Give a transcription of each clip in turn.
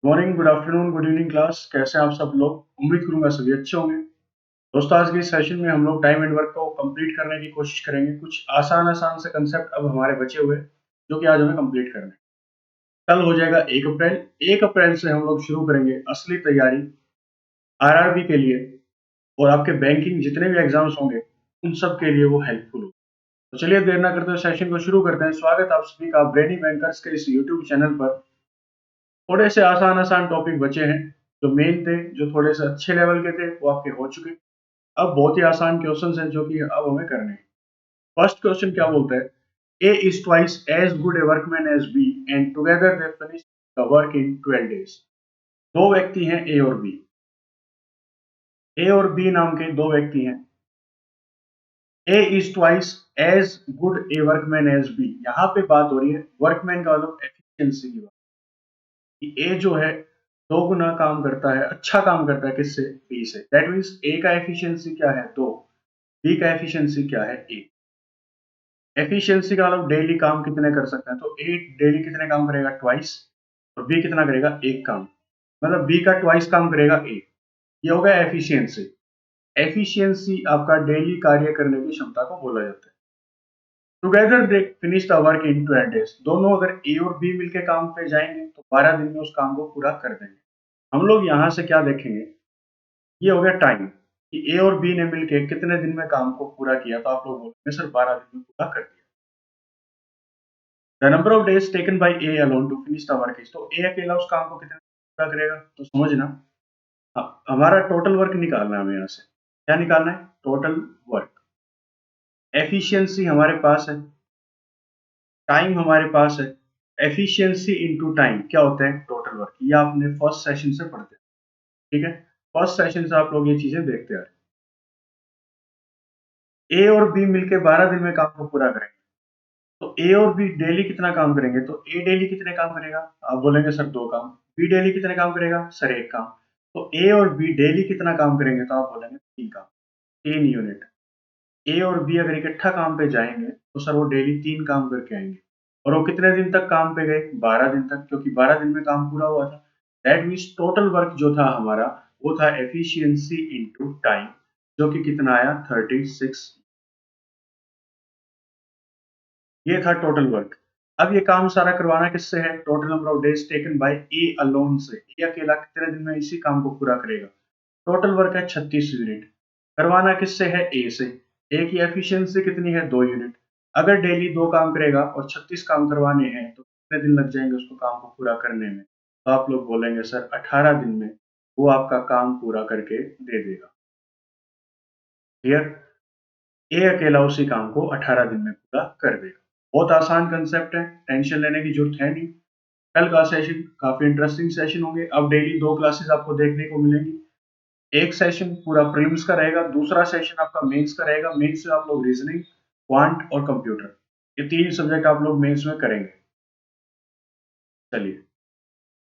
Morning, good afternoon, good evening class. कैसे हैं आप सब लोग? उम्मीद करूंगा सभी अच्छे होंगे। दोस्तों, आज के इस सेशन में हम लोग टाइम एंड वर्क को कंप्लीट करने की कोशिश करेंगे। कुछ आसान आसान से कंसेप्ट अब हमारे बचे हुए जो कि आज हमें कंप्लीट करने हैं। कल हो जाएगा 1 अप्रैल। 1 अप्रैल से हम लोग शुरू करेंगे असली तैयारी आरआरबी के लिए, और आपके बैंकिंग जितने भी एग्जाम्स होंगे उन सब के लिए वो हेल्पफुल हो। तो चलिए देर ना करते हुए सेशन को शुरू करते हैं। स्वागत है आप सभी का ब्रेनी बैंकर्स के इस यूट्यूब चैनल पर। थोड़े से आसान आसान टॉपिक बचे हैं जो मेन थे, जो थोड़े से अच्छे लेवल के थे वो आपके हो चुके। अब बहुत ही आसान क्वेश्चंस हैं जो कि अब हमें करने हैं। फर्स्ट क्वेश्चन क्या बोलता है? A is twice as good a workman as B and together they finish the work in 12 days. दो व्यक्ति हैं, ए और बी। ए और बी नाम के दो व्यक्ति हैं। A is twice as good a workman as B. यहाँ पे बात हो रही है वर्कमैन का मतलब एफिशिएंसी की बात, कि ए जो है दो गुना काम करता है, अच्छा काम करता है किससे? बी से। दैट मीन्स ए का एफिशिएंसी क्या है? दो। बी का एफिशिएंसी क्या है? एक। एफिशिएंसी का मतलब डेली काम कितने कर सकते हैं, तो ए डेली कितने काम करेगा? ट्वाइस। और बी कितना करेगा? एक काम। मतलब बी का ट्वाइस काम करेगा ए। ये हो गया एफिशिएंसी। एफिशिएंसी आपका डेली कार्य करने की क्षमता को बोला जाता है। Together they finish the work in 12 days. दोनों अगर ए और बी मिलके काम पे जाएंगे तो 12 दिन में उस काम को पूरा कर देंगे। हम लोग यहाँ से क्या देखेंगे? ये हो गया टाइम, कि ए और बी ने मिलके कितने दिन में काम को पूरा किया, तो आप लोग बोलेंगे सर 12 दिन में पूरा कर दिया। The number of days taken by A alone to finish the work is. तो ए अकेला उस काम को कितने दिन में पूरा करेगा? तो समझना, हमारा टोटल वर्क निकालना है हमें यहाँ से। क्या निकालना है? Total work. एफिशिएंसी हमारे पास है, टाइम हमारे पास है। एफिशिएंसी इनटू टाइम क्या होता है? Total work. ये आपने फर्स्ट सेशन से पढ़ते हैं, ठीक है? फर्स्ट सेशन से आप लोग ये चीजें देखते आ रहे हैं। ए और बी मिलके 12 दिन में काम को पूरा करेंगे, तो ए और बी डेली कितना काम करेंगे? तो ए डेली कितने काम करेगा? आप बोलेंगे सर दो काम। बी डेली कितने काम करेगा? सर एक काम। तो ए और बी डेली कितना काम करेंगे? तो आप बोलेंगे तीन काम, 3 यूनिट। ए और बी अगर इकट्ठा काम पे जाएंगे तो सर वो डेली तीन काम करके आएंगे। और वो कितने दिन तक काम पे गए? 12 दिन तक, क्योंकि 12 दिन में काम पूरा हुआ था। दैट मीन्स टोटल वर्क जो था हमारा वो था एफिशिएंसी इनटू टाइम, जो कि कितना आया? 36। ये था टोटल वर्क। अब ये काम सारा करवाना किससे है? Total number of days taken by A alone से। ए अकेला कितने दिन में इसी काम को पूरा करेगा? टोटल वर्क है 36 यूनिट। करवाना किससे है? ए से। ए की एफिशिएंसी कितनी है? 2 यूनिट। अगर डेली दो काम करेगा और 36 काम करवाने हैं तो कितने दिन लग जाएंगे उसको काम को पूरा करने में? तो आप लोग बोलेंगे सर 18 दिन में वो आपका काम पूरा करके दे देगा। क्लियर? ए अकेला उसी काम को 18 दिन में पूरा कर देगा। बहुत आसान कंसेप्ट है, टेंशन लेने की जरूरत है नहीं। कल का सेशन काफी इंटरेस्टिंग सेशन होंगे। अब डेली दो क्लासेस आपको देखने को मिलेंगी। एक सेशन पूरा प्रीलिम्स का रहेगा, दूसरा सेशन आपका मेंस का रहेगा। मेंस में आप लोग रीजनिंग, क्वांट और कंप्यूटर, ये तीन सब्जेक्ट आप लोग मेंस में करेंगे। चलिए,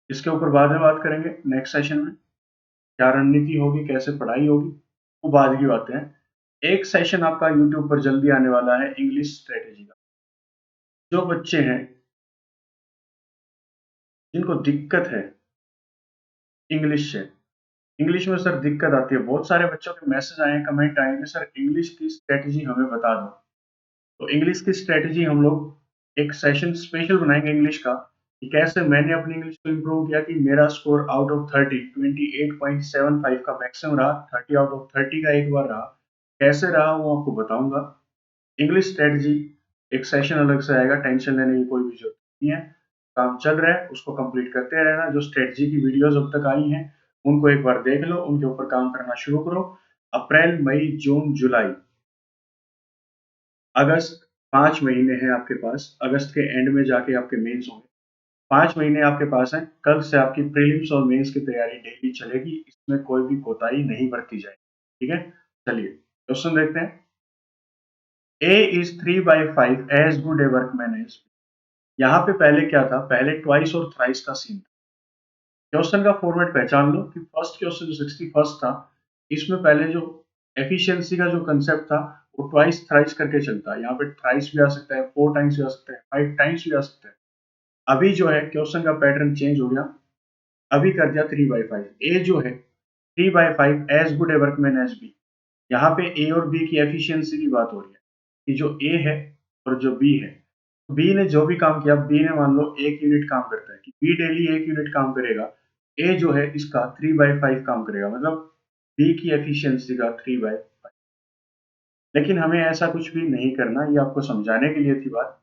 इसके ऊपर बाद में बात करेंगे नेक्स्ट सेशन में। क्या रणनीति होगी, कैसे पढ़ाई होगी, वो बाद की बातें हैं। एक सेशन आपका यूट्यूब पर जल्दी आने वाला है इंग्लिश स्ट्रेटेजी का। जो बच्चे हैं जिनको दिक्कत है इंग्लिश से, इंग्लिश में सर दिक्कत आती है, बहुत सारे बच्चों के मैसेज आए हैं, कमेंट आए हैं कि सर इंग्लिश की स्ट्रेटेजी हमें बता दो। तो इंग्लिश की स्ट्रेटेजी हम लोग एक सेशन स्पेशल बनाएंगे इंग्लिश का, कि कैसे मैंने अपनी इंग्लिश को इम्प्रूव किया, कि मेरा स्कोर आउट ऑफ 30 28.75 का मैक्सिमम रहा, 30 आउट ऑफ 30 का एक बार रहा। कैसे रहा वो आपको बताऊंगा। इंग्लिश स्ट्रेटेजी एक सेशन अलग से आएगा, टेंशन लेने की कोई भी जरूरत नहीं है। काम चल रहा है उसको कंप्लीट करते रहना। जो स्ट्रेटेजी की वीडियोस अब तक आई हैं उनको एक बार देख लो, उनके ऊपर काम करना शुरू करो। अप्रैल, मई, जून, जुलाई, अगस्त, 5 महीने हैं आपके पास। अगस्त के एंड में जाके आपके मेंस होंगे। 5 महीने आपके पास हैं। कल से आपकी प्रीलिम्स और मेंस की तैयारी डेली चलेगी, इसमें कोई भी कोताही नहीं बरती जाएगी। ठीक है? चलिए क्वेश्चन देखते हैं। A is 3/5 as good a workman as. यहाँ पे पहले क्या था? पहले ट्वाइस और थ्राइस का सीन था। क्वेश्चन का फॉर्मेट पहचान लो कि फर्स्ट क्वेश्चन जो 61st था, इसमें पहले जो एफिशिएंसी का जो कंसेप्ट था वो ट्वाइस थ्राइस करके चलता है। यहाँ पे थ्राइस भी आ सकता है, 4 टाइम्स भी आ सकता है, 5 टाइम्स भी आ सकता है। अभी जो है क्वेश्चन का पैटर्न चेंज हो गया। अभी कर दिया 3/5। ए जो है 3/5 as good a workman as B. यहाँ पे ए और बी की एफिशिएंसी की बात हो रही है कि जो ए है और जो बी है, बी ने जो भी काम किया, बी ने मान लो 1 यूनिट काम करता है कि बी डेली 1 यूनिट काम करेगा, ए जो है इसका 3/5 काम करेगा, मतलब बी की एफिशिएंसी का 3/5। लेकिन हमें ऐसा कुछ भी नहीं करना, ये आपको समझाने के लिए थी बात।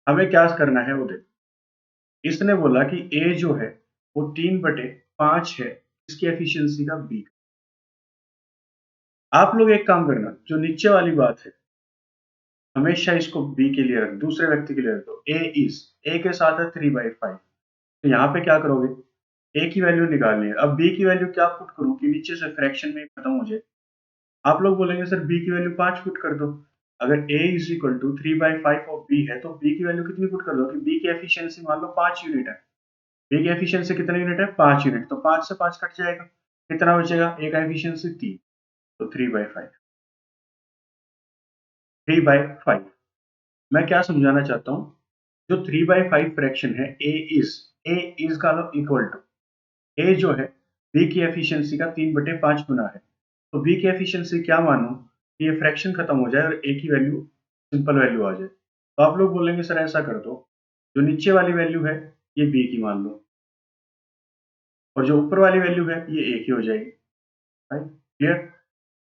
हमें क्या करना है वो देखो। इसने बोला कि ए जो है वो 3/5 है, इसकी एफिशिएंसी का बी। आप लोग एक काम करना, जो नीचे वाली बात है हमेशा इसको बी के लिए रख, दूसरे व्यक्ति के लिए रख दो। ए के साथ है 3/5, तो यहाँ पे क्या करोगे, ए की वैल्यू निकालनी है। अब बी की वैल्यू क्या पुट करूं कि नीचे से फ्रैक्शन में खत्म हो जाए। आप लोग बोलेंगे सर बी की वैल्यू 5 पुट कर दो। अगर a is equal to 3/5 of B है, तो बी की वैल्यू कितनी पुट कर दो कि बी की एफिशिएंसी मान लो 5 यूनिट है। बी की एफिशिएंसी कितने यूनिट है, 5 यूनिट। तो 5 से 5 कट जाएगा, कितना बचेगा, ए का एफिशिएंसी 3, तो 3/5। 3/5 मैं क्या समझाना चाहता हूँ, जो 3/5 फ्रैक्शन है ए इज का इक्वल टू, ए जो है बी की एफिशिएंसी का 3/5 गुना है। तो बी की एफिशिएंसी क्या मानूं कि ये फ्रैक्शन खत्म हो जाए और ए की वैल्यू सिंपल वैल्यू आ जाए। तो आप लोग बोलेंगे सर ऐसा कर दो, जो नीचे वाली वैल्यू है ये बी की मान लो, और जो ऊपर वाली वैल्यू है ये ए की हो जाएगी। Right, clear.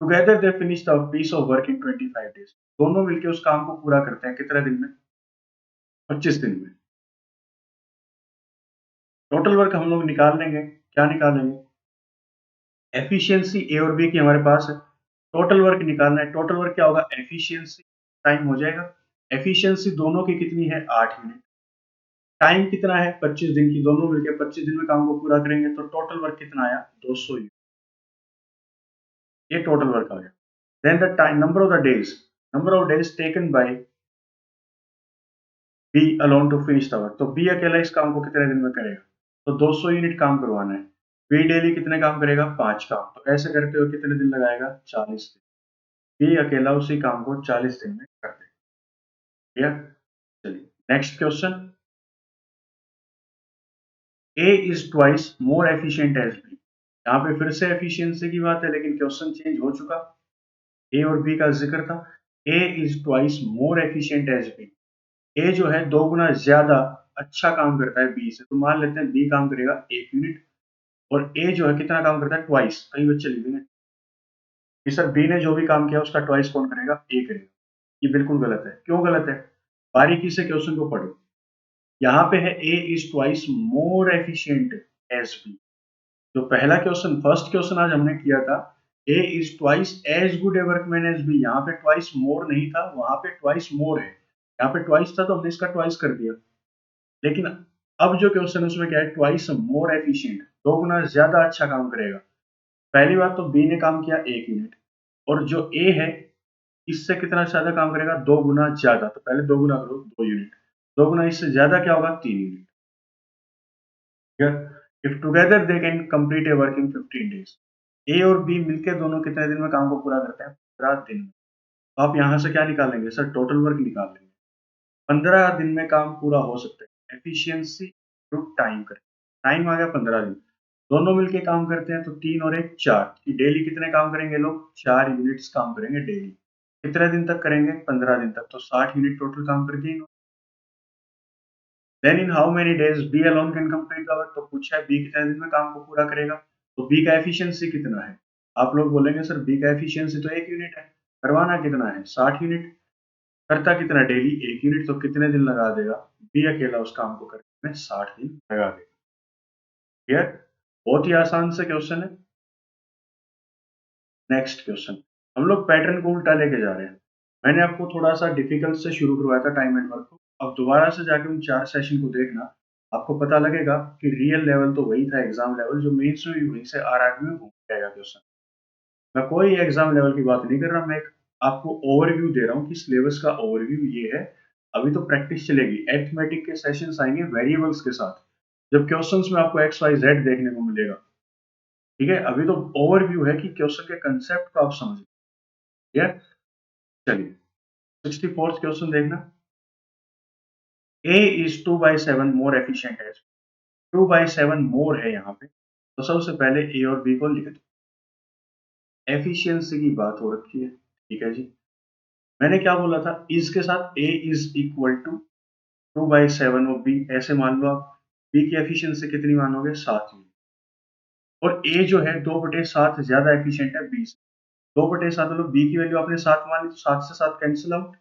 Together they finish the piece of work in 25 days. दोनों मिलकर उस काम को पूरा करते हैं कितने दिन में, 25 दिन में। टोटल वर्क हम लोग निकाल लेंगे, क्या निकालेंगे, एफिशिएंसी ए और बी की हमारे पास है, टोटल वर्क निकालना है। टोटल वर्क क्या होगा, एफिशिएंसी टाइम हो जाएगा। एफिशिएंसी दोनों की कितनी है, 8 यूनिट। टाइम कितना है, 25 दिन की, दोनों मिलकर 25 दिन में काम को पूरा करेंगे, तो टोटल वर्क कितना आया, 200 यूनिट। ये टोटल वर्क आ गया। Then the time, number of days taken by B alone to finish the work. तो बी अकेला इस काम को कितने दिन में करेगा, तो 200 यूनिट काम करवाना है। बी डेली कितने काम करेगा, 5 काम। तो ऐसे करते हुए कितने दिन लगाएगा, 40 दिन। बी अकेला उसी काम को 40 दिन में कर देगा। क्लियर। चलिए next question. A is twice more efficient as B. यहाँ पे फिर से एफिशिएंसी की बात है, लेकिन क्वेश्चन चेंज हो चुका। ए और बी का जिक्र था। A is twice more efficient as B. A जो है 2 गुना ज्यादा अच्छा काम करता है बी से। तो मान लेते हैं बी काम करेगा 1 यूनिट, और ए जो है कितना काम करता है, ट्वाइस। कई बच्चे लिख देंगे कि सर बी ने जो भी काम किया उसका ट्वाइस कौन करेगा, ए करेगा। ये बिल्कुल गलत है। क्यों गलत है, बारीकी से क्वेश्चन को पढ़ो। यहाँ पे है A is twice more efficient as B. जो पहला क्वेश्चन, फर्स्ट क्वेश्चन आज हमने किया था, A is twice as good a workman as B. यहाँ पे ट्वाइस मोर नहीं था, वहां पे ट्वाइस मोर है। यहाँ पे ट्वाइस था तो हमने इसका ट्वाइस कर दिया। लेकिन अब जो क्वेश्चन है उसमें क्या है, ट्वाइस मोर एफिशिएंट, 2 गुना ज्यादा अच्छा काम करेगा। पहली बात तो बी ने काम किया 1 यूनिट, और जो ए है इससे कितना ज्यादा काम करेगा, 2 गुना ज्यादा। तो पहले 2 गुना करो, 2 यूनिट। 2 गुना इससे ज्यादा क्या होगा, 3 unit. If together they can complete a work in 15 days. A और बी मिलकर दोनों कितने दिन में काम को पूरा करते हैं, 15 दिन में। तो आप यहाँ से क्या निकालेंगे, सर टोटल वर्क निकाल लेंगे। 15 दिन में काम पूरा हो सकता है। एफिशिएंसी टू टाइम करें, टाइम आ गया 15 दिन। दोनों मिलके काम करते हैं, तो 3 और 1 4, कि डेली कितने काम करेंगे लोग, 4 यूनिट्स काम करेंगे डेली। कितने दिन तक करेंगे, 15 दिन तक। तो 60 यूनिट टोटल काम करके। Then in how many days B alone can complete the work. तो पूछा है बी कितने दिन में काम को पूरा करेगा, तो बी का एफिशिएंसी कितना है। आप लोग बोलेंगे सर बी का एफिशिएंसी तो 1 यूनिट है, करवाना कितना है, 60 यूनिट। करता कितना, डेली 1 यूनिट। तो कितने दिन लगा देगा, बी अकेला उस काम को करने में 60 दिन लगा देगा। क्लियर। बहुत ही आसान से क्वेश्चन है। Next question. हम लोग पैटर्न को उल्टा लेके जा रहे हैं। मैंने आपको थोड़ा सा डिफिकल्ट से शुरू करवाया था टाइम एंड वर्क को। अब दोबारा से जाके उन 4 सेशन को देखना, आपको पता लगेगा कि रियल लेवल तो वही था, एग्जाम लेवल, जो मेंस में भी वहीं से आरआरबी में घूम जाएगा क्वेश्चन। मैं कोई एग्जाम लेवल की बात नहीं कर रहा, मैं एक आपको ओवरव्यू दे रहा हूँ कि सिलेबस का ओवरव्यू ये है। अभी तो प्रैक्टिस चलेगी, अरिथमेटिक के सेशंस आएंगे वेरिएबल्स के साथ, जब क्वेश्चंस में आपको एक्स वाई जेड देखने को मिलेगा। ठीक है, अभी तो ओवरव्यू है कि क्वेश्चन के कंसेप्ट को आप समझिए। ठीक है, चलिए 64th क्वेश्चन देखना। ए इज 2/7 मोर एफिशिएंट एज। 2/7 मोर है यहाँ पे, तो सबसे पहले ए और बी को लिख दो। एफिशिएंसी की बात हो रखी है, ठीक है जी। मैंने क्या बोला था, इज के साथ A is equal to 2/7 of B, ऐसे मान लो आप। बी की एफिशिएंसी कितनी मानोगे, 7 यूनिट। और ए जो है 2/7 ज्यादा एफिशिएंट है बी से। 2/7 मतलब बी की वैल्यू आपने 7 मान ली, तो 7 से 7 कैंसिल आउट,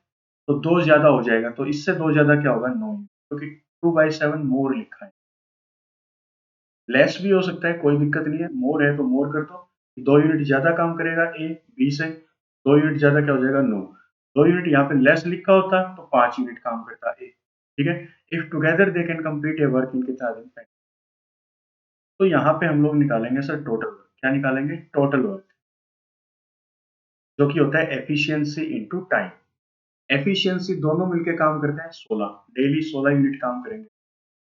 तो 2 ज्यादा हो जाएगा, तो इससे 2 ज्यादा क्या होगा, 9, क्योंकि 2/7 मोर लिखा है। लेस भी हो सकता है, कोई दिक्कत नहीं है, मोर है तो मोर कर दो। 2 यूनिट ज्यादा काम करेगा ए बी से, 2 यूनिट ज्यादा क्या हो जाएगा, 9। 2 यूनिट यहाँ पे लेस लिखा होता तो 5 यूनिट काम करता ए, ठीक है। If together they can complete a work इन कितना दिन टाइम। तो यहाँ पे हम लोग निकालेंगे सर टोटल वर्क। क्या निकालेंगे, टोटल वर्क, जो कि होता है एफिशिएंसी इनटू टाइम। एफिशिएंसी दोनों मिलके काम करते हैं 16, डेली 16 यूनिट काम करेंगे।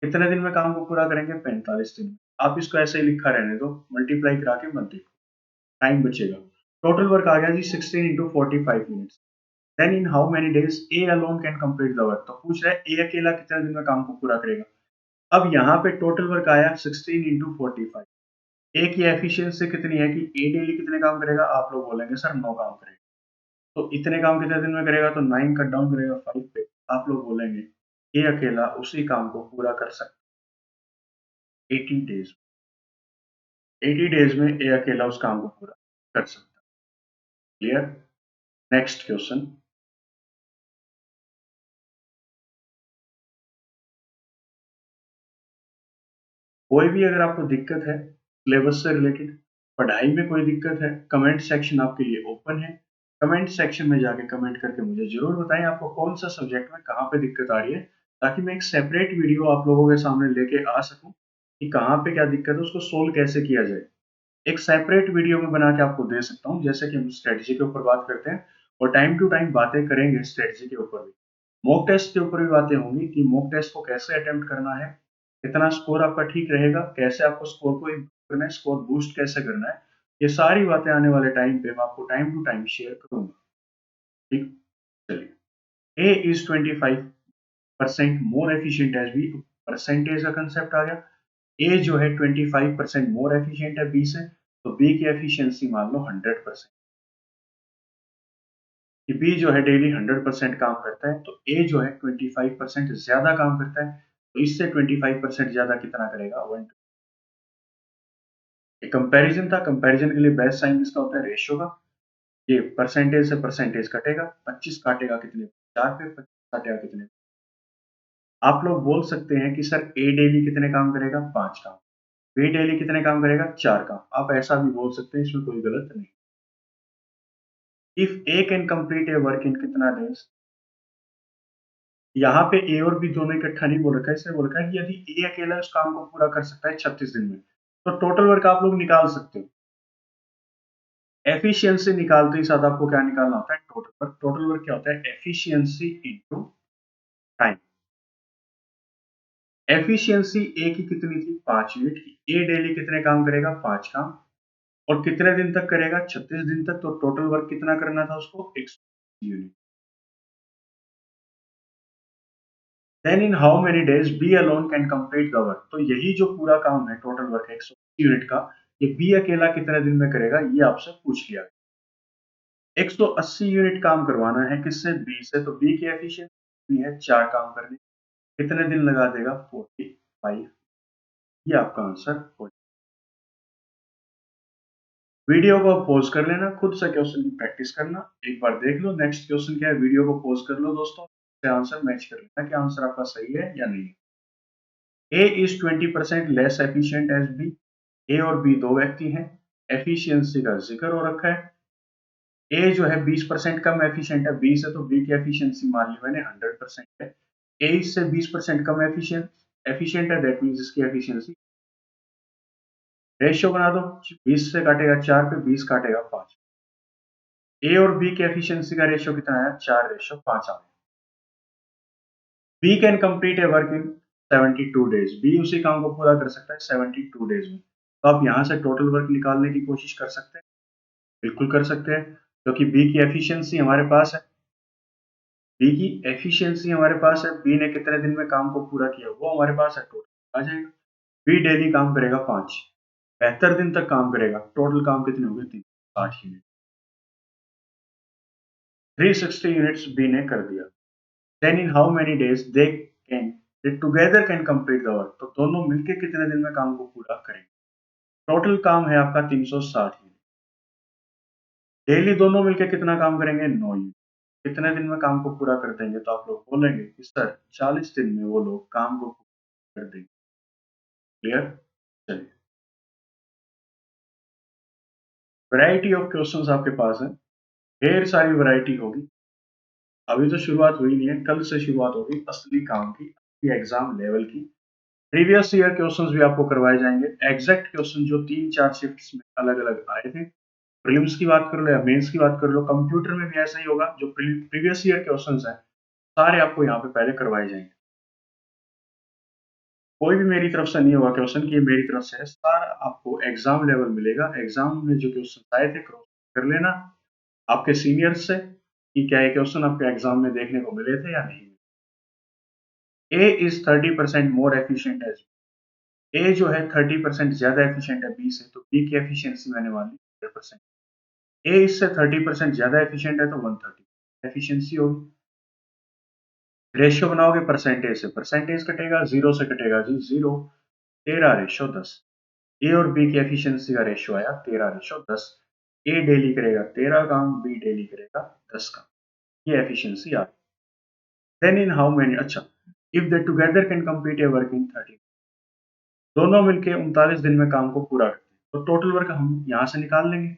कितने दिन में काम को पूरा करेंगे, 45 दिन में। आप इसको ऐसे ही लिखा रहने दो, मल्टीप्लाई करा के मत देखो, टाइम बचेगा। टोटल वर्क आ गया जी 16 into 45 minutes. Then in how many days A alone can complete the work. तो पूछ रहा है ए अकेला कितने दिन में काम को पूरा करेगा। अब यहाँ पे टोटल वर्क आया 16 इंटू 45। ए की एफिशिएंसी कितनी है कि ए डेली कितने काम करेगा, आप लोग बोलेंगे सर 9 काम करेगा। तो इतने काम कितने दिन में करेगा, तो 9 कट डाउन करेगा 5 पे, आप लोग बोलेंगे ए अकेला उसी काम को पूरा कर सकता है 80 डेज। 80 डेज में ए अकेला उस काम को पूरा कर सकता है। क्लियर। Next question. कोई भी अगर आपको दिक्कत है सिलेबस से रिलेटेड, पढ़ाई में कोई दिक्कत है, कमेंट सेक्शन आपके लिए ओपन है। कमेंट सेक्शन में जाके कमेंट करके मुझे जरूर बताएं आपको कौन सा सब्जेक्ट में कहाँ पे दिक्कत आ रही है, ताकि मैं एक सेपरेट वीडियो आप लोगों के सामने लेके आ सकूं कि कहाँ पे क्या दिक्कत है, उसको सोल्व कैसे किया जाए। एक सेपरेट वीडियो में बना के आपको दे सकता हूँ, जैसे कि हम स्ट्रेटजी के ऊपर बात करते हैं और टाइम टू टाइम बातें करेंगे स्ट्रेटजी के ऊपर भी। मॉक टेस्ट के ऊपर भी बातें होंगी कि मॉक टेस्ट को कैसे अटेम्प्ट करना है, कितना स्कोर आपका ठीक रहेगा, कैसे आपको स्कोर को इम्प्रूव करना है, स्कोर बूस्ट कैसे करना है। ये सारी बातें आने वाले टाइम पे मैं आपको टाइम टू टाइम शेयर करूंगा। ठीक, चलिए। A is 25% more efficient as B, percentage का कंसेप्ट आ गया। ए जो है 25% मोर एफिशिएंट है बी से, तो बी की एफिशिएंसी मान लो 100%। कि बी जो है डेली 100% काम करता है, तो ए जो है 25% ज्यादा काम करता है, तो इससे 25% ज्यादा कितना करेगा, 1। एक कंपैरिजन था, कंपैरिजन के लिए बेस्ट साइन किसका होता है, रेशियो का। ये परसेंटेज से परसेंटेज कटेगा, 25 काटेगा कितने, 4 पे, 25 काटेगा कितने। आप लोग बोल सकते हैं कि सर ए डेली कितने काम करेगा, 5 काम। बी डेली कितने काम करेगा, 4 काम। आप ऐसा भी बोल सकते हैं, इसमें कोई गलत नहीं। If A can complete a work इन कितना डेज, यहाँ पे ए और बी दोनों इकट्ठा नहीं बोल रखा है, इसने बोल रखा है कि यदि ए अकेला उस काम को पूरा कर सकता है 36 दिन में, तो टोटल वर्क आप लोग निकाल सकते हो। एफिशिएंसी निकालते ही साथ आपको क्या निकालना होता है, टोटल वर्क। टोटल वर्क क्या होता है, एफिशिएंसी इनटू टाइम। एफिशिएंसी ए की कितनी थी, 5 यूनिट की। ए डेली कितने काम करेगा, 5 काम। और कितने दिन तक करेगा, 36 दिन तक। तो टोटल वर्क कितना करना था उसको, 180 unit. Then in how many days B alone can complete the work. तो यही जो पूरा काम है, टोटल वर्क है 180 यूनिट का, ये बी अकेला कितने दिन में करेगा, ये आपसे पूछ लिया। 180 यूनिट काम करवाना है किससे, बी से, तो बी की एफिशिएंसी है 4 काम करने। कितने दिन लगा देगा, 45। ये आपका आंसर हो। वीडियो को पॉज कर लेना, खुद से क्वेश्चन की प्रैक्टिस करना, एक बार देख लो नेक्स्ट क्वेश्चन क्या है, वीडियो को पॉज कर लो दोस्तों, आंसर मैच कर लेना कि आंसर आपका सही है या नहीं। A is 20% less efficient as B. A और बी दो व्यक्ति हैं, एफिशिएंसी का जिक्र हो रखा है। ए जो है 20% कम एफिशिएंट है बी से, तो बी की एफिशिएंसी मान ली मैंने 100% है। ए इससे 20% कम एफिशिएंट है, दैट मींस इसकी एफिशिएंसी। रेशियो बना दो, 20 से काटेगा 4 पे, 20 काटेगा 5। ए और बी के एफिशिएंसी का रेशियो कितना आया, 4:5 आ गया। B can complete a work in 72 days. B उसी काम को पूरा कर सकता है 72 डेज में। तो आप यहाँ से टोटल वर्क निकालने की कोशिश कर सकते हैं, बिल्कुल कर सकते हैं, क्योंकि बी की एफिशिएंसी हमारे पास है। बी की एफिशिएंसी हमारे पास है, बी ने कितने दिन में काम को पूरा किया वो हमारे पास है, टोटल आ जाएगा। बी डेली काम करेगा 5, 72 दिन तक काम करेगा। टोटल काम कितने हो गए? 360 यूनिट। 360 यूनिट्स बी ने कर दिया। Then in how many days they together can complete the work, तो दोनों मिलके कितने दिन में काम को पूरा करेंगे? टोटल काम है आपका 360 यूनिट। डेली दोनों मिलके कितना काम करेंगे? 9 यूनिट। कितने दिन में काम को पूरा कर देंगे? तो आप लोग बोलेंगे कि सर 40 दिन में वो लोग काम को पूरा कर देंगे। क्लियर? चलिए, वैरायटी ऑफ क्वेश्चंस आपके पास है, ढेर सारी वैरायटी होगी। अभी तो शुरुआत हुई नहीं है, कल से शुरुआत होगी असली काम की, एग्जाम लेवल की। प्रीवियस ईयर क्वेश्चंस भी आपको करवाए जाएंगे, एग्जैक्ट क्वेश्चन जो 3-4 शिफ्ट्स में अलग अलग आए थे। प्रीलिम्स की बात कर लो या मेंस की बात कर लो, कंप्यूटर में भी ऐसा ही होगा। जो प्रीवियस ईयर क्वेश्चंस हैं सारे आपको यहाँ पे पहले करवाए जाएंगे। कोई भी मेरी तरफ से नहीं होगा क्वेश्चन कि ये मेरी तरफ से है, सारा आपको एग्जाम लेवल मिलेगा। एग्जाम में जो क्वेश्चन आए थे क्रॉस कर लेना आपके सीनियर्स से कि क्या ये क्वेश्चन आपके एग्जाम में देखने को मिले थे या नहीं। A is 30% more efficient as, ए जो है 30% ज्यादा एफिशिएंट है बी से, तो बी की एफिशिएंसी मैंने मान ली 100%। ए इससे 30% ज्यादा एफिशिएंट है तो 130 एफिशिएंसी होगी। रेशियो बनाओगे परसेंटेज से, परसेंटेज कटेगा, जीरो से कटेगा जी जीरो। 13:10। ए और बी की एफिशिएंसी का रेशियो आया 13:10। ए डेली करेगा 13 काम, बी डेली करेगा 10 काम। ये एफिशिएंसी आ गई। देन इन हाउ मेनी, अच्छा, if they together can complete a work इन 30, दोनों मिलके 39 दिन में काम को पूरा करते हैं, तो टोटल वर्क हम यहाँ से निकाल लेंगे।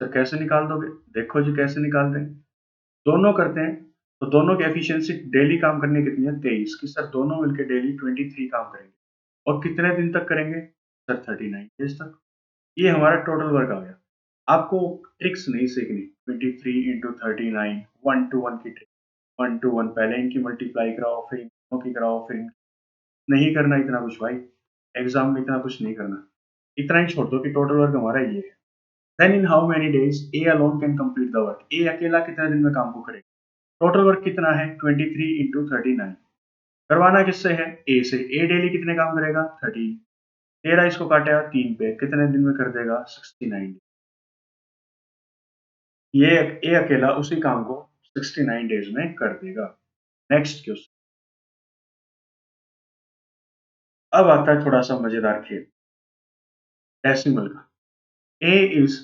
तो कैसे निकाल दोगे? देखो जी कैसे निकाल देंगे। दोनों करते हैं तो दोनों की एफिशिएंसी डेली काम करने कितनी है? 23 की। सर दोनों मिलके डेली 23 काम करेंगे और कितने दिन तक करेंगे? सर 39 डेज तक। ये हमारा टोटल वर्क आ गया। आपको ट्रिक्स नहीं सीखनी, 23 इंटू 39 1 to 1 की ट्रिक, 1 to 1 पहले इनकी मल्टीप्लाई कराओ, फिर इनकी कराओ, फिर नहीं करना इतना कुछ भाई, एग्जाम में इतना कुछ नहीं करना। इतना ही छोड़ दो कि टोटल वर्क हमारा ये है। Then in how many days A alone can complete the work, A अकेला कितने दिन में काम को करेगा? टोटल वर्क कितना है? 23 इंटू 39। करवाना किससे है? ए से। ए डेली कितने काम करेगा? 13। 13 इसको काटेगा 3 पे, कितने दिन में कर देगा? 69। ये ए अकेला उसी काम को 69 डेज में कर देगा। Next question. अब आता है थोड़ा सा मजेदार खेल, डेसिमल का। A is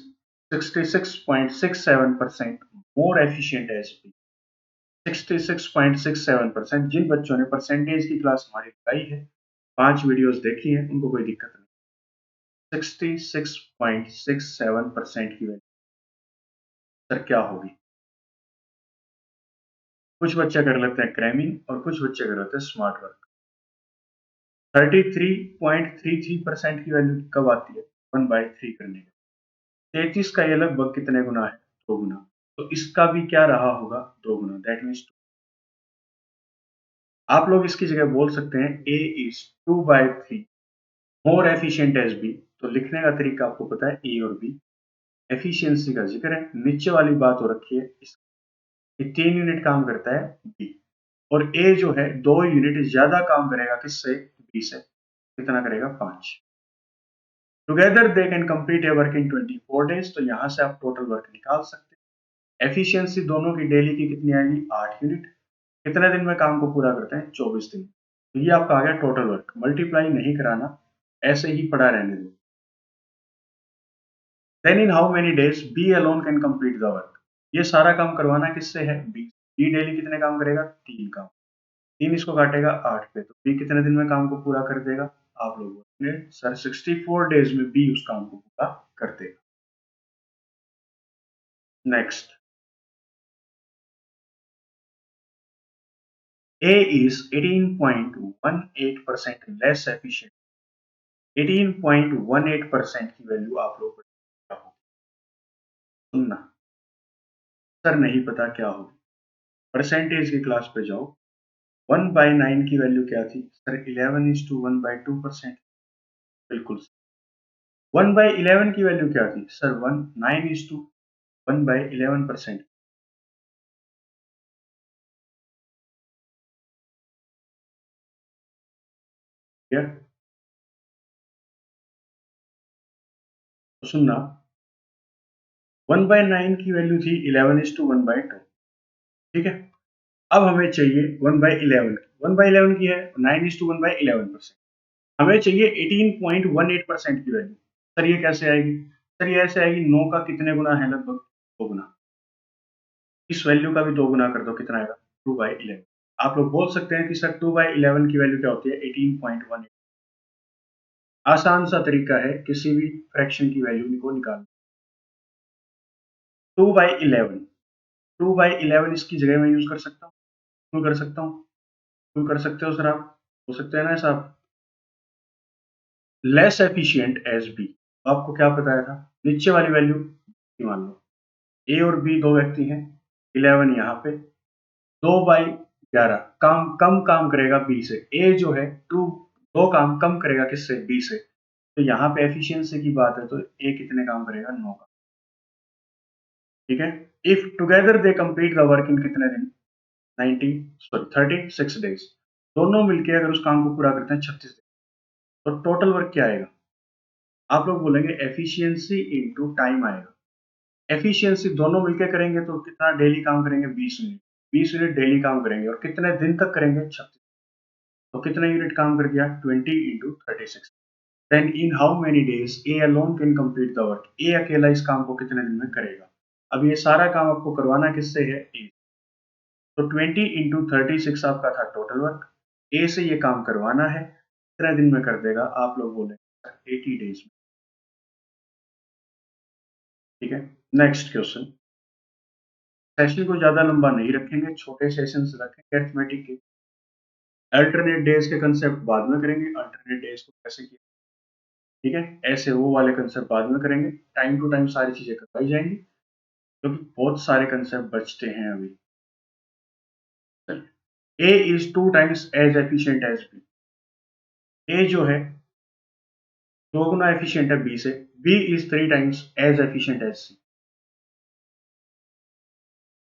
66.67% more efficient as B. 66.67%। जिन बच्चों ने परसेंटेज की क्लास हमारी लगाई है, 5 वीडियोस देखी है, उनको कोई दिक्कत नहीं। 66.67% की वैल्यू सर क्या होगी? कुछ बच्चे कर लेते हैं क्रैमिंग और कुछ बच्चे कर लेते हैं स्मार्ट वर्क। 33.33% की वैल्यू कब आती है? 1/3 करने का। 33 का ये लगभग कितने गुना है? 2 गुना। तो इसका भी क्या रहा होगा? 2 गुना। दैट मीन्स आप लोग इसकी जगह बोल सकते हैं A is 2/3 more efficient as B. तो लिखने का तरीका आपको पता है, ए और बी। एफिशिएंसी का जिक्र है, नीचे वाली बात हो रखी है, ये 3 यूनिट काम करता है बी, और ए जो है 2 यूनिट ज्यादा काम करेगा किससे? बी से। कितना करेगा? 5। Together they can complete a work in 24 days, तो यहां से आप टोटल वर्क निकाल सकते हैं। एफिशिएंसी दोनों की डेली की कितनी आएगी? 8 यूनिट। कितने दिन में काम को पूरा करते हैं? 24 दिन। तो ये आपका आ गया टोटल वर्क। मल्टीप्लाई नहीं कराना, ऐसे ही पड़ा रहने दो। Then in how many days B alone can complete the work, ये सारा काम करवाना किससे है? बी। बी डेली कितने काम करेगा? 3 काम। 3 इसको काटेगा 8 पे, तो बी कितने दिन में काम को पूरा कर देगा? आप लोग बोलेंगे सर 64 डेज में बी उस काम को पूरा कर देगा। Next, A is 18.18% less efficient. 18.18% की वैल्यू आप लोग क्या होगी? सुनना, सर नहीं पता क्या होगी। परसेंटेज की क्लास पे जाओ। 1/9 की वैल्यू क्या थी? सर 11:1/2%। बिल्कुल। 1/11 की वैल्यू क्या थी? सर 9:1/11%। तो सुनना, 1/9 की वैल्यू थी 11:1/2, ठीक है। अब हमें चाहिए 1/11 की, 1/11 की है 9:1/11%। हमें चाहिए 18.18% की वैल्यू। सर ये कैसे आएगी? सर ये ऐसे आएगी, 9 का कितने गुना है? लगभग 2 गुना। इस वैल्यू का भी 2 गुना कर दो, कितना आएगा? 2/11। आप लोग बोल सकते हैं कि सर 2/11 की वैल्यू क्या होती है? 18.18। आसान सा तरीका है किसी भी फ्रैक्शन की वैल्यू को निकालना। 2/11, 2/11 इसकी जगह मैं यूज कर सकता हूँ, क्यों कर सकता हूँ? क्यों कर सकते हो सर आप? हो सकते हैं ना ऐसा? Less efficient as B. आपको क्या बताया था? नीचे वाली वैल्यू मान लो ए और बी दो व्यक्ति हैं, 11 यहाँ पे, 2/11 कम काम करेगा बी से। ए जो है दो काम कम करेगा किससे? बी से। तो यहाँ पे एफिशिएंसी की बात है, तो ए कितने काम करेगा? 9 का। ठीक है। If together they complete the work इन कितने दिन? 36 डेज। दोनों मिलके अगर उस काम को पूरा करते हैं 36 दिन, तो टोटल वर्क क्या आएगा? आप लोग बोलेंगे एफिशिएंसी इनटू टाइम आएगा। एफिशिएंसी दोनों मिलकर करेंगे तो कितना डेली काम करेंगे? 20 यूनिट। 20 यूनिट डेली काम करेंगे, और कितने दिन तक करेंगे? 36। तो कितने यूनिट काम कर गया? 20 into 36। Then in how many days A alone can complete the work? A अकेला इस काम को कितने दिन में करेगा? अब ये सारा काम आपको करवाना किससे है? ए। तो 20 इंटू 36 आपका था टोटल वर्क। ए से ये काम करवाना है, कितने दिन में कर देगा? आप लोग बोलेंगे 80 डेज में। ठीक है। Next question. सेशन को ज्यादा लंबा नहीं रखेंगे, छोटे सेशन रखेंगे अरिथमेटिक के। अल्टरनेट डेज के कंसेप्ट बाद में करेंगे। अल्टरनेट डेज को कैसे किया, ठीक है, ऐसे वो वाले कंसेप्ट बाद में करेंगे। टाइम टू टाइम सारी चीजें करवाई जाएंगी, क्योंकि बहुत सारे कंसेप्ट बचते हैं अभी। A is 2 times as efficient as B. A जो है 2 गुना एफिशिएंट है बी से। B is 3 times as efficient as C.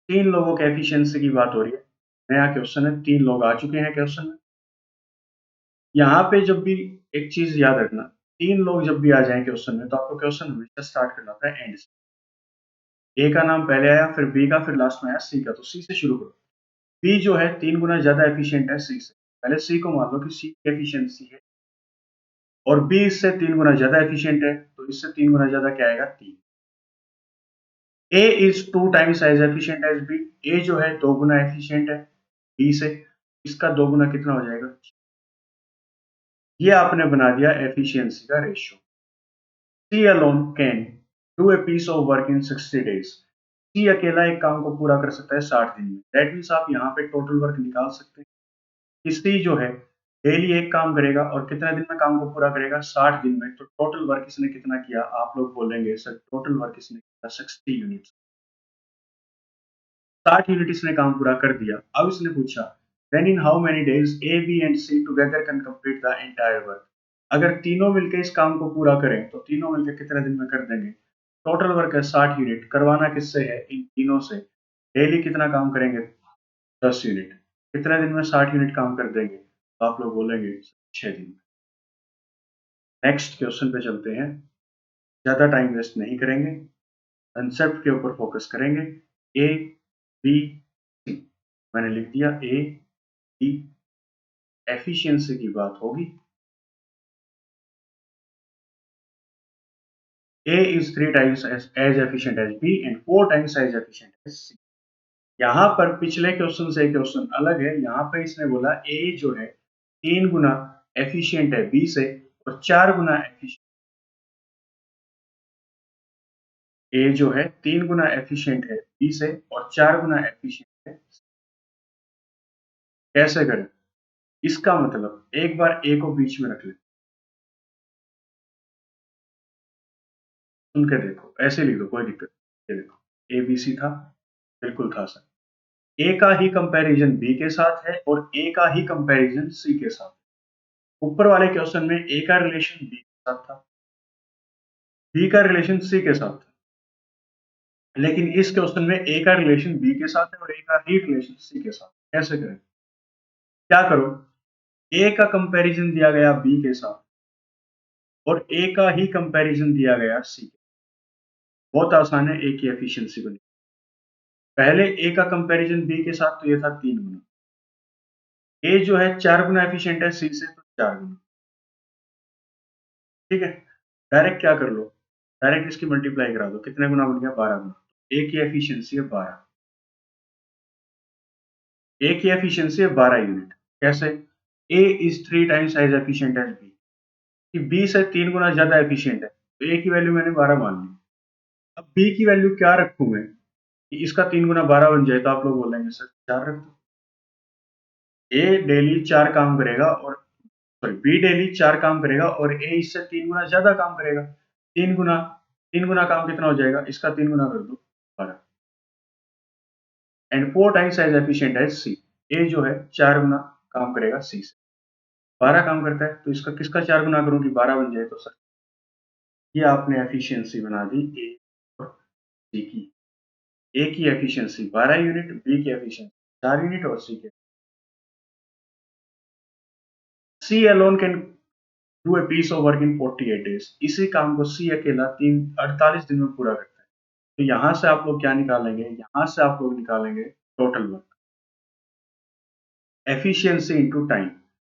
3 लोगों के एफिशिएंसी की बात हो रही है। नया क्वेश्चन है, 3 लोग आ चुके हैं क्वेश्चन में। यहाँ पे जब भी एक चीज याद रखना, 3 लोग जब भी आ जाए क्वेश्चन में, तो आपको क्वेश्चन हमेशा स्टार्ट करना होता है एंड से। ए का नाम पहले आया, फिर बी का, फिर लास्ट में आया सी का, तो सी से शुरू करो। बी जो है 3 गुना ज्यादा एफिशिएंट है सी से। पहले सी को मान लो कि सी की एफिशिएंसी है, और बी इससे 3 गुना ज्यादा एफिशिएंट है, तो इससे 3 गुना ज्यादा क्या आएगा? 3। A is 2 times as efficient as B. A जो है 2 गुना एफिशिएंट है बी से। इसका 2 गुना कितना हो जाएगा? ये आपने बना दिया एफिशिएंसी का ratio. C alone can do a piece of work in 60 days. C अकेला एक काम को पूरा कर सकता है 60 दिन में। दैट मीन्स आप यहाँ पे टोटल वर्क निकाल सकते हैं कि सी जो है डेली एक काम करेगा, और कितने दिन में काम को पूरा करेगा? 60 दिन में। तो टोटल वर्क इसने कितना किया? आप लोग बोलेंगे सर टोटल वर्क इसने किया 60 यूनिट्स। 60 यूनिट इसने काम पूरा कर दिया। अब इसने पूछा then in how many days A B and C together can complete the entire work. अगर तीनों मिलकर इस काम को पूरा करें, तो तीनों मिलकर कितने दिन में कर देंगे? टोटल वर्क है 60 यूनिट, करवाना किससे है? इन तीनों से। डेली कितना काम करेंगे? 10 यूनिट। कितने दिन में 60 यूनिट काम कर देंगे? तो आप लोग बोलेंगे 6 दिन में। नेक्स्ट क्वेश्चन पे चलते हैं। ज्यादा टाइम वेस्ट नहीं करेंगे, कंसेप्ट के ऊपर फोकस करेंगे। ए बी सी मैंने लिख दिया। ए बी, एफिशिएंसी की बात होगी। A is 3 times as efficient as B and 4 times as efficient as C. यहाँ पर पिछले क्वेश्चन से क्वेश्चन अलग है। यहाँ पे इसने बोला ए जो है 3 गुना एफिशिएंट है बी से, और 4 गुना एफिशिएंट। ए जो है 3 गुना एफिशिएंट है बी से, और 4 गुना एफिशिएंट है। कैसे करें? इसका मतलब एक बार ए को बीच में रख ले, सुन के देखो, ऐसे लिख दो, कोई दिक्कत नहीं। ये देखो ए बी सी था, बिल्कुल था सर। ए का ही कंपैरिजन बी के साथ है, और ए का ही कंपैरिजन सी के साथ। ऊपर वाले क्वेश्चन में ए का रिलेशन बी के साथ था, बी का रिलेशन सी के साथ था, लेकिन इस क्वेश्चन में ए का रिलेशन बी के साथ है, और ए का ही रिलेशन सी के साथ। कैसे करें? क्या करो, ए का कंपैरिजन दिया गया बी के साथ, और ए का ही कंपैरिजन दिया गया सी के। बहुत आसान है ए की एफिशिएंसी को। पहले ए का कंपैरिजन बी के साथ तो ये था 3 गुना। ए जो है 4 गुना एफिशिएंट है सी से, तो 4 गुना। ठीक है? डायरेक्ट क्या कर लो, डायरेक्ट इसकी मल्टीप्लाई करा दो। कितने गुना बन गया? 12 गुना। ए की एफिशिएंसी है 12। ए की एफिशिएंसी है 12 यूनिट। कैसे? A is 3 times as efficient as B, कि बी से 3 गुना ज्यादा एफिशिएंट है, तो ए की वैल्यू मैंने 12 मान ली। अब बी की वैल्यू क्या रखूं मैं कि इसका 3 गुना 12 बन जाए? तो आप लोग बोलेंगे सर 4 रख दो। ए डेली 4 काम करेगा और सॉरी बी डेली 4 काम करेगा और ए इससे 3 गुना ज्यादा काम करेगा। 3 गुना 3 गुना काम कितना हो जाएगा? इसका 3 गुना कर दो, 12। And 4 times as efficient as C. A जो है 4 गुना काम करेगा सी से। 12 काम करता है, तो इसका किसका 4 गुना करूं कि 12 बन जाए? तो सर ये आपने एफिशिएंसी बना दी ए और सी की। ए की एफिशिएंसी 12 यूनिट, बी की एफिशिएंसी 4 यूनिट और सी के C alone can do a piece of work in 48 days. इसी काम को सी अकेला 48 दिन में पूरा करता है। तो यहां से आप लोग क्या निकालेंगे? यहां से आप लोग निकालेंगे total work, efficiency into time.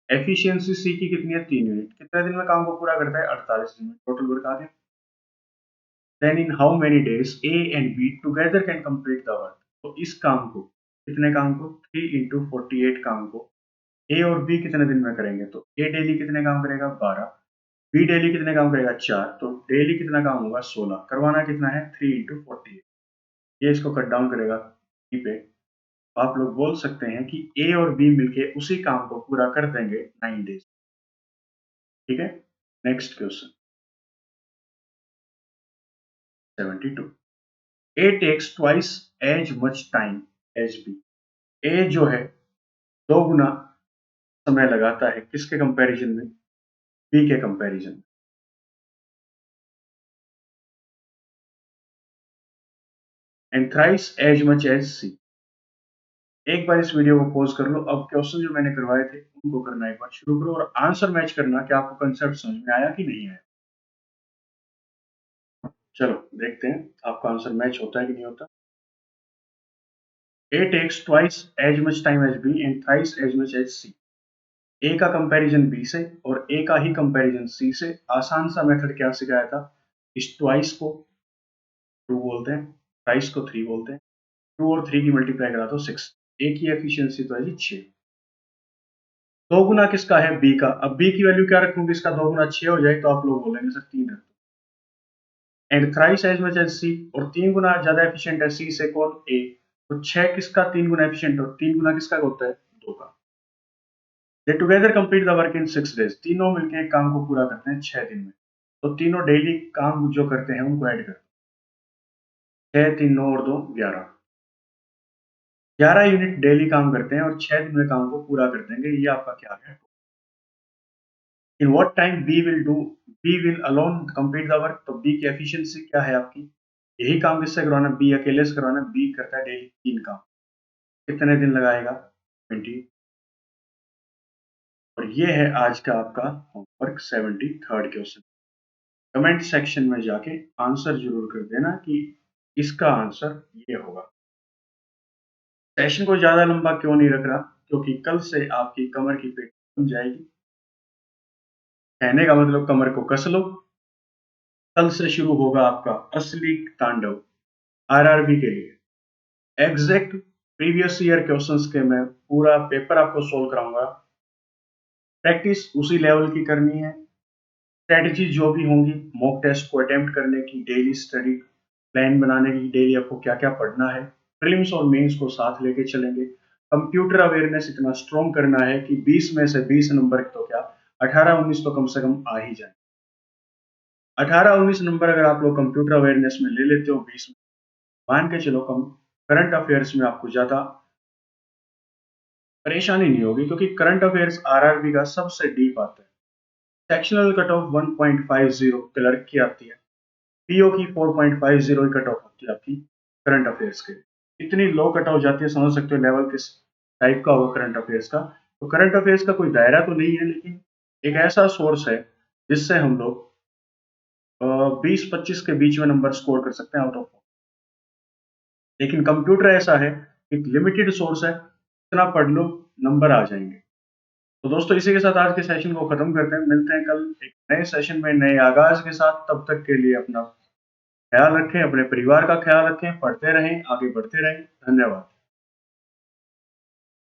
Efficiency C की कितनी है? 3 यूनिट। कितने दिन में काम को पूरा करता है? 48 दिन में। टोटल वर्क आ गया। Then in how many days A and B together can complete the work. तो इस काम को, कितने काम को? 3 इंटू 48 काम को ए और बी कितने दिन में करेंगे? तो ए डेली कितने काम करेगा? 12। बी डेली कितने काम करेगा? 4। तो डेली कितना काम होगा? 16। करवाना कितना है? 3 इंटू 48। ये इसको कट डाउन करेगा बी पे। आप लोग बोल सकते हैं कि ए और बी मिलके उसी काम को पूरा कर देंगे 9 डेज। ठीक है? Next question 72। A takes twice as much time as B. A जो है 2 गुना समय लगाता है किसके कंपैरिजन में? बी के कंपैरिजन में। And thrice as much as C. एक बार इस वीडियो को पॉज कर लो। अब क्वेश्चन जो मैंने करवाए थे उनको करना एक बार शुरू करो और आंसर मैच करना कि आपको कंसेप्ट समझ में आया कि नहीं आया। चलो देखते हैं आपका आंसर मैच होता है कि नहीं होता। A takes twice as much time as B and thrice as much as C. A का कंपैरिजन बी से और ए का ही कंपैरिजन सी से। आसान सा मेथड क्या सिखाया था? इस ट्वाइस को 2 बोलते हैं, थ्राइस को 3 बोलते हैं। 2 और 3 की मल्टीप्लाई करा दो 6। ए की एफिशिएंसी तो है जी 6। 2 गुना किसका है? बी का। अब बी की वैल्यू क्या रखूंगी? इसका 2 गुना 6 हो जाए, तो आप लोग बोलेंगे सर 3 रख दो। And thrice as much as C, और 3 गुना ज्यादा एफिशिएंट है सी से। कौन? ए। तो 6 किसका 3 गुना एफिशिएंट और 3 गुना किसका होता है? 2 का। दे together complete the work in 6 days. तीनों मिलकर एक काम को पूरा करते हैं 6 दिन में। तो तीनों डेली काम जो करते हैं उनको ऐड कर, 6 3 9 और 2 11। 11 यूनिट डेली काम करते हैं और 6 दिन में काम को पूरा कर देंगे। ये आपका क्या है? In what time B will do, B will alone complete the work. तो बी की एफिशिएंसी क्या है आपकी? यही काम किससे करवाना? बी अकेले से करवाना। बी करता है डेली 3 काम। कितने दिन लगाएगा? 20। और ये है आज का आपका homework 73rd question. Comment section में जाके आंसर जरूर कर देना कि इसका आंसर ये होगा। सेशन को ज्यादा लंबा क्यों नहीं रख रहा? क्योंकि कल से आपकी कमर की पेट बन जाएगी। कहने का मतलब कमर को कस लो। कल से शुरू होगा आपका असली तांडव आरआरबी के लिए। एग्जैक्ट प्रीवियस ईयर क्वेश्चंस के मैं पूरा पेपर आपको सोल्व कराऊंगा। प्रैक्टिस उसी लेवल की करनी है। स्ट्रेटजी जो भी होंगी मॉक टेस्ट को अटेम्प्ट करने की, डेली स्टडी प्लान बनाने की, डेली आपको क्या क्या पढ़ना है, प्रीलिम्स और मेंस को साथ लेके चलेंगे। कंप्यूटर अवेयरनेस इतना स्ट्रॉन्ग करना है कि 20 में से 20 नंबर तो क्या 18-19 तो कम से कम आ ही जाए। 18-19 नंबर अगर आप लोग कंप्यूटर अवेयरनेस में ले लेते हो 20 में, मान के चलो कम करंट अफेयर्स में आपको ज्यादा परेशानी नहीं होगी, क्योंकि करंट अफेयर्स आरआरबी का सबसे डीप आता है। सेक्शनल कट ऑफ 1.50 क्लर्क की आती है। पीओ की 4.50 कट ऑफ होती है आपकी करंट अफेयर्स के। इतनी लो कट ऑफ जाती है, समझ सकते हो लेवल किस टाइप का होगा करंट अफेयर्स का। तो करंट अफेयर्स का कोई दायरा तो नहीं है, लेकिन एक ऐसा सोर्स है जिससे हम लोग 20-25 के बीच में नंबर स्कोर कर सकते हैं आउट ऑफ। लेकिन कंप्यूटर ऐसा है, एक लिमिटेड सोर्स है, इतना पढ़ लो नंबर आ जाएंगे। तो दोस्तों इसी के साथ आज के सेशन को खत्म करते हैं। मिलते हैं कल एक नए सेशन में नए आगाज के साथ। तब तक के लिए अपना ख्याल रखें, अपने परिवार का ख्याल रखें, पढ़ते रहें, आगे बढ़ते रहें। धन्यवाद।